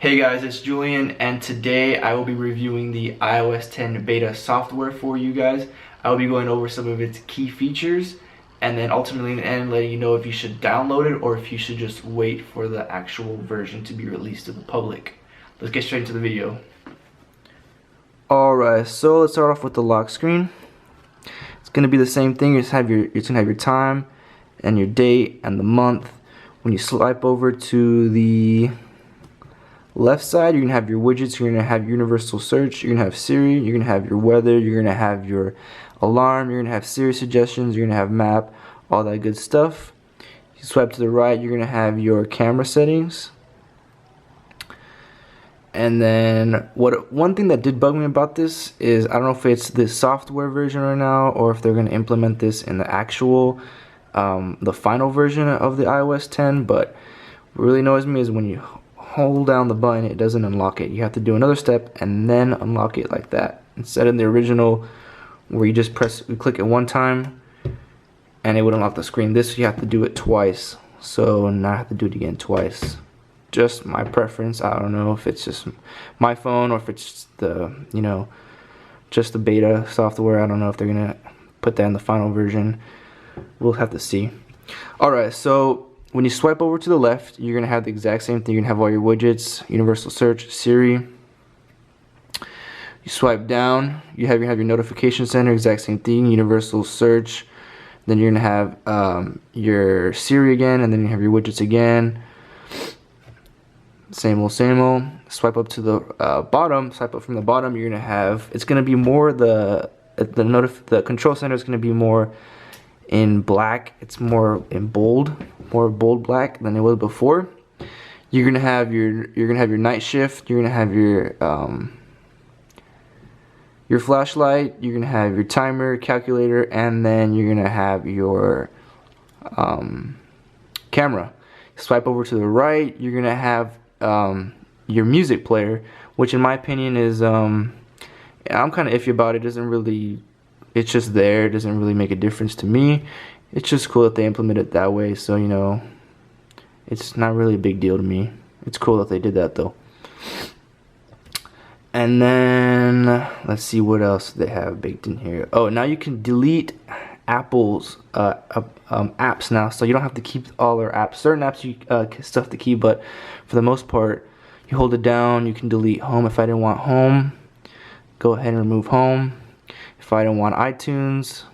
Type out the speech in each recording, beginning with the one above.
Hey guys, it's Julian, and today I will be reviewing the iOS 10 beta software for you guys. I will be going over some of its key features, and then ultimately in the end letting you know if you should download it or if you should just wait for the actual version to be released to the public. Let's get straight into the video. Alright, so let's start off with the lock screen. It's going to be the same thing. You're going to have your time and your date and the month. When you swipe over to the left side, you're gonna have your widgets. You're gonna have universal search, you're gonna have Siri, you're gonna have your weather, you're gonna have your alarm, you're gonna have Siri suggestions, you're gonna have map, all that good stuff. You swipe to the right, you're gonna have your camera settings. And then one thing that did bug me about this is I don't know if it's the software version right now or if they're gonna implement this in the actual the final version of the iOS 10, but what really annoys me is when you hold down the button, it doesn't unlock it. You have to do another step and then unlock it like that, instead of the original where you just click it one time and it would unlock the screen. This you have to do it twice, so now I have to do it again twice. Just my preference. I don't know if it's just my phone or if it's the just the beta software. I don't know if they're gonna put that in the final version. We'll have to see. Alright, so when you swipe over to the left, you're going to have the exact same thing. You're going to have all your widgets, universal search, Siri. You swipe down, you have your notification center, exact same thing, universal search. Then you're going to have your Siri again, and then you have your widgets again. Same old, same old. Swipe up to the bottom, swipe up from the bottom, you're going to have, it's going to be more the control center is going to be more in black. It's more in bold black than it was before. You're gonna have your night shift. You're gonna have your flashlight. You're gonna have your timer, calculator, and then you're gonna have your camera. Swipe over to the right. You're gonna have your music player, which in my opinion is I'm kind of iffy about it. It's just there. It doesn't really make a difference to me. It's just cool that they implement it that way, so it's not really a big deal to me. It's cool that they did that though. And then let's see what else they have baked in here. Oh, now you can delete Apple's apps now, so you don't have to keep all their apps. Certain apps you still have to keep, but for the most part, you hold it down. You can delete home. If I didn't want home, go ahead and remove home. If I don't want iTunes,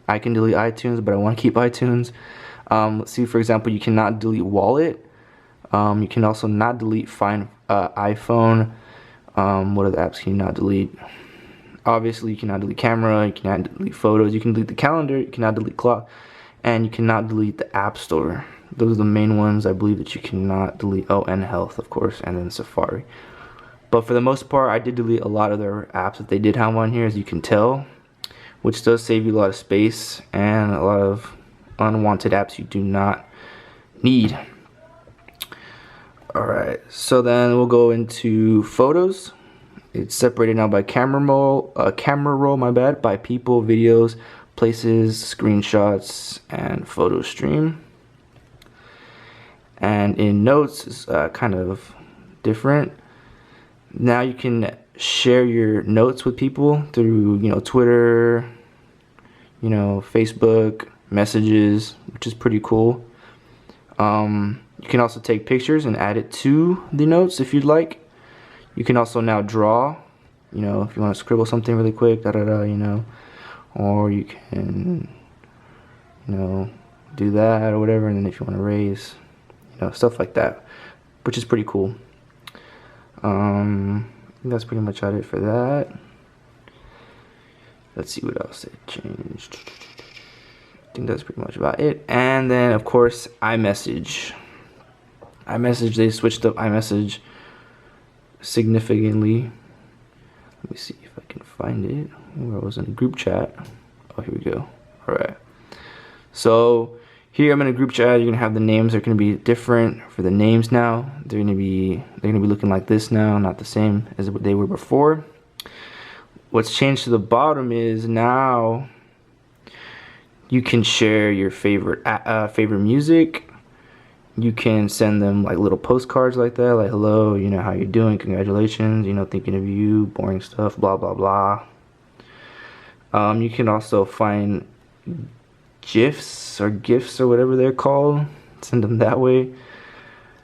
I can delete iTunes, but I want to keep iTunes. Let's see, for example, you cannot delete Wallet. You can also not delete Find iPhone. What other apps can you not delete? Obviously, you cannot delete camera, you cannot delete photos, you can delete the calendar, you cannot delete clock, and you cannot delete the App Store. Those are the main ones I believe that you cannot delete. Oh, and Health, of course, and then Safari. But for the most part, I did delete a lot of their apps that they did have on here, as you can tell, which does save you a lot of space and a lot of unwanted apps you do not need. Alright, so then we'll go into photos. It's separated now by camera roll, my bad, by people, videos, places, screenshots, and photo stream. And in notes is kind of different. Now you can share your notes with people through Twitter, Facebook, messages, which is pretty cool. You can also take pictures and add it to the notes if you'd like. You can also now draw, if you want to scribble something really quick, or you can do that or whatever, and then if you want to erase, stuff like that, which is pretty cool. I think that's pretty much it for that. Let's see what else they changed. I think that's pretty much about it. And then of course iMessage. They switched up iMessage significantly. Let me see if I can find it. Where I was in a group chat. Oh, here we go. Alright. So here I'm in a group chat. You're gonna have the names are gonna be different for the names now. They're gonna be looking like this now, not the same as what they were before. What's changed to the bottom is now you can share your favorite music, you can send them like little postcards like that, like hello, you know, how you doing, congratulations, you know, thinking of you, boring stuff, blah blah blah. You can also find GIFs or GIFs or whatever they're called, send them that way.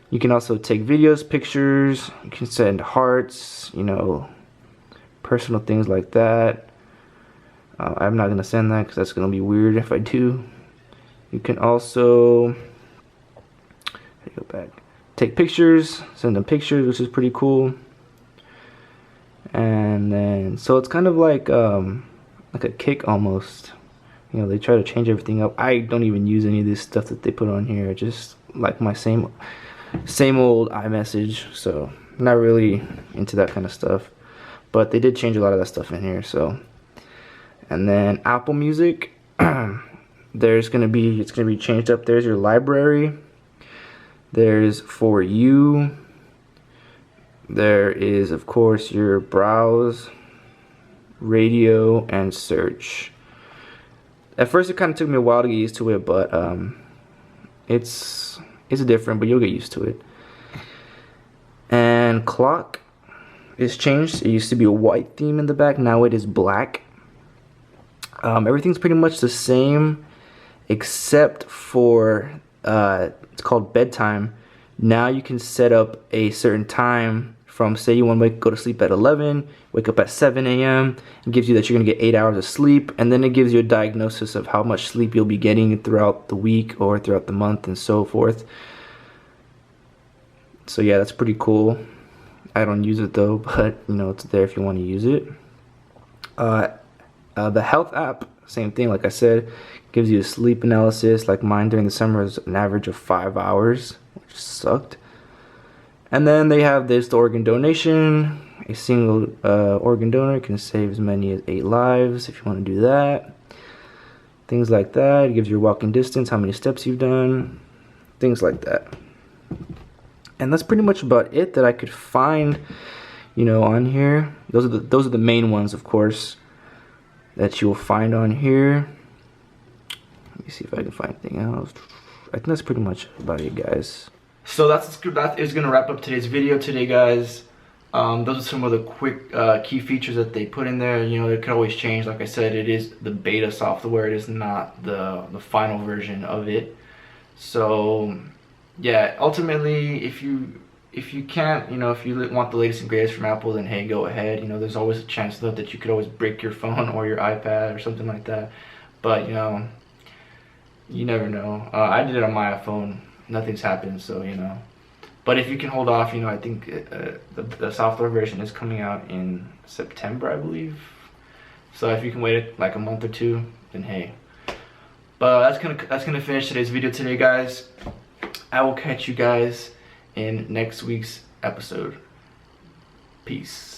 You can also take videos, pictures, you can send hearts, you know, personal things like that. I'm not gonna send that because that's gonna be weird if I do. You can also go back, take pictures, send them pictures, which is pretty cool. And then so it's kind of like a Kik almost. You know, they try to change everything up. I don't even use any of this stuff that they put on here. Just like my same old iMessage. So not really into that kind of stuff. But they did change a lot of that stuff in here. So, and then Apple Music, it's gonna be changed up. There's your library. There's For You. There is, of course, your browse, radio, and search. At first, it kind of took me a while to get used to it, but it's different, but you'll get used to it. And clock is changed. It used to be a white theme in the back. Now it is black. Everything's pretty much the same, except for it's called bedtime. Now you can set up a certain time from, say you want to go to sleep at 11, wake up at 7 a.m. It gives you that you're going to get 8 hours of sleep, and then it gives you a diagnosis of how much sleep you'll be getting throughout the week or throughout the month and so forth. So yeah, that's pretty cool. I don't use it though, but you know, it's there if you want to use it. The health app, same thing, like I said, gives you a sleep analysis. Like mine during the summer is an average of 5 hours, which sucked. And then they have this, the organ donation. A single organ donor can save as many as 8 lives if you want to do that. Things like that. It gives your walking distance, how many steps you've done, things like that. And that's pretty much about it that I could find, you know, on here. Those are the main ones, of course, that you'll find on here. Let me see if I can find anything else. I think that's pretty much about it, guys. So that is gonna wrap up today's video today, guys. Those are some of the quick key features that they put in there. You know, it could always change. Like I said, it is the beta software. It is not the final version of it. So yeah, ultimately, if you can't, you know, if you want the latest and greatest from Apple, then hey, go ahead. You know, there's always a chance though that you could always break your phone or your iPad or something like that. But you know, you never know. I did it on my iPhone. Nothing's happened, so you know. But if you can hold off, you know, I think the software version is coming out in September, I believe. So if you can wait like a month or two, then hey. But that's gonna finish today's video today, guys. I will catch you guys in next week's episode. Peace.